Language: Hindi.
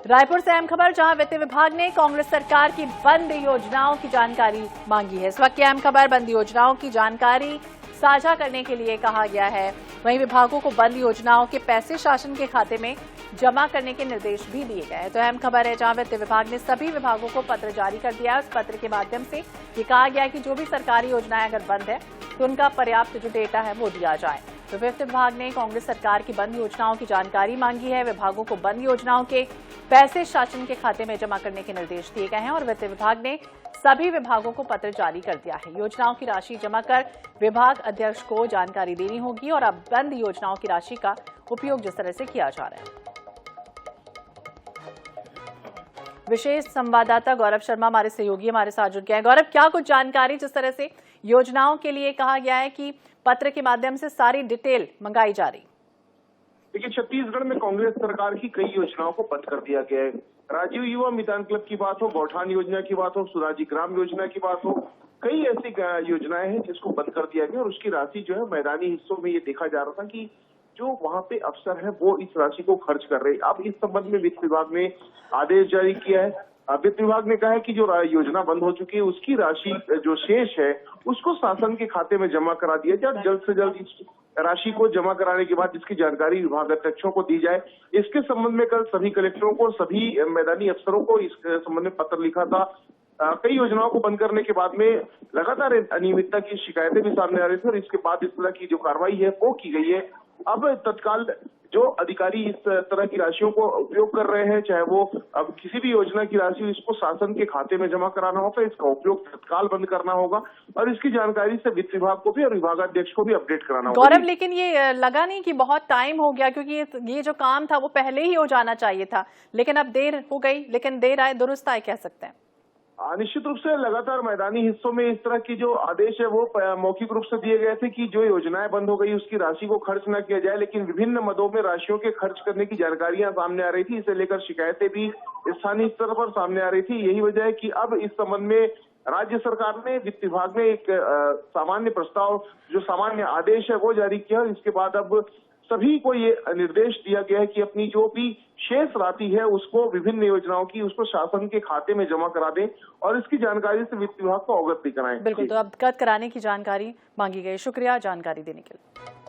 रायपुर से अहम खबर, जहां वित्त विभाग ने कांग्रेस सरकार की बंद योजनाओं की जानकारी मांगी है। इस वक्त की अहम खबर, बंद योजनाओं की जानकारी साझा करने के लिए कहा गया है। वहीं विभागों को बंद योजनाओं के पैसे शासन के खाते में जमा करने के निर्देश भी दिए गए हैं। तो अहम खबर है, जहां वित्त विभाग ने सभी विभागों को पत्र जारी कर दिया है। उस पत्र के माध्यम से ये कहा गया है कि जो भी सरकारी योजनाएं अगर बंद है तो उनका पर्याप्त जो डेटा है वो दिया जाए। तो वित्त विभाग ने कांग्रेस सरकार की बंद योजनाओं की जानकारी मांगी है। विभागों को बंद योजनाओं के पैसे शासन के खाते में जमा करने के निर्देश दिए गए हैं और वित्त विभाग ने सभी विभागों को पत्र जारी कर दिया है। योजनाओं की राशि जमा कर विभाग अध्यक्ष को जानकारी देनी होगी और अब बंद योजनाओं की राशि का उपयोग जिस तरह से किया जा रहा है। विशेष संवाददाता गौरव शर्मा हमारे सहयोगी हमारे साथ जुड़ गए हैं। गौरव, क्या कुछ जानकारी, जिस तरह से योजनाओं के लिए कहा गया है कि पत्र के माध्यम से सारी डिटेल मंगाई जा रही? देखिए, छत्तीसगढ़ में कांग्रेस सरकार की कई योजनाओं को बंद कर दिया गया है। राजीव युवा मितान क्लब की बात हो, गौठान योजना की बात हो, सुराजी ग्राम योजना की बात हो, कई ऐसी योजनाएं हैं जिसको बंद कर दिया गया और उसकी राशि जो है मैदानी हिस्सों में ये देखा जा रहा था कि जो वहां पे अफसर है वो इस राशि को खर्च कर रहे हैं। अब इस संबंध में वित्त विभाग ने आदेश जारी किया है। वित्त विभाग ने कहा है कि जो योजना बंद हो चुकी है उसकी राशि जो शेष है उसको शासन के खाते में जमा करा दिया जाए। जल्द से जल्द इस राशि को जमा कराने के बाद इसकी जानकारी विभाग अध्यक्षों को दी जाए। इसके संबंध में कल सभी कलेक्टरों को, सभी मैदानी अफसरों को इस संबंध में पत्र लिखा था। कई योजनाओं को बंद करने के बाद में लगातार अनियमितता की शिकायतें भी सामने आ रही थी और इसके बाद इस तरह की जो कार्रवाई है वो की गई है। अब तत्काल जो अधिकारी इस तरह की राशियों को उपयोग कर रहे हैं, चाहे वो अब किसी भी योजना की राशि इसको शासन के खाते में जमा कराना होगा, इसका उपयोग तत्काल बंद करना होगा और इसकी जानकारी से वित्त विभाग को भी और विभागाध्यक्ष को भी अपडेट कराना होगा। गौरव, लेकिन ये लगा नहीं कि बहुत टाइम हो गया, क्योंकि ये जो काम था वो पहले ही हो जाना चाहिए था, लेकिन अब देर हो गई, लेकिन देर आए दुरुस्त आए कह सकते हैं। निश्चित रूप से लगातार मैदानी हिस्सों में इस तरह की जो आदेश है वो मौखिक रूप से दिए गए थे कि जो योजनाएं बंद हो गई उसकी राशि को खर्च न किया जाए, लेकिन विभिन्न मदों में राशियों के खर्च करने की जानकारियां सामने आ रही थी। इसे लेकर शिकायतें भी स्थानीय स्तर पर सामने आ रही थी। यही वजह है कि अब इस संबंध में राज्य सरकार ने, वित्त विभाग ने एक सामान्य प्रस्ताव, जो सामान्य आदेश है वो जारी किया। इसके बाद अब सभी को ये निर्देश दिया गया है कि अपनी जो भी शेष राशि है उसको विभिन्न योजनाओं की उसको शासन के खाते में जमा करा दें और इसकी जानकारी से वित्त विभाग को अवगत भी कराएं। बिल्कुल, तो अवगत कराने की जानकारी मांगी गई। शुक्रिया जानकारी देने के लिए।